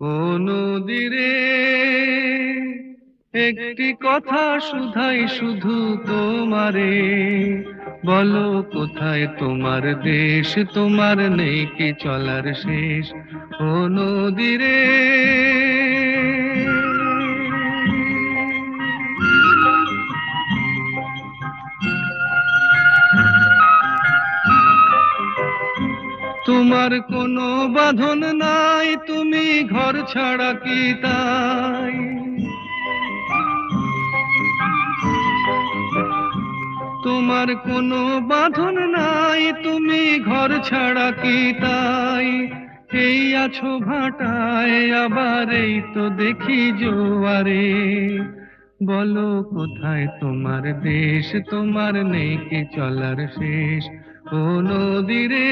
ও নদীরে একটি কথা শুধাই শুধু তোমারে, বলো কোথায় তোমার দেশ, তোমার নেই কি চলার শেষ। ও নদীরে তোমার কোনো বাঁধন নাই, তুমি ঘর ছাড়া কি তাই? তোমার কোনো বাঁধন নাই, তুমি ঘর ছাড়া কি তাই? এই আছো ভাটায়, আবার এই তো দেখি জোয়ারে, বলো কোথায় তোমার দেশ, তোমার নেই কি চলার শেষ। ও নদীরে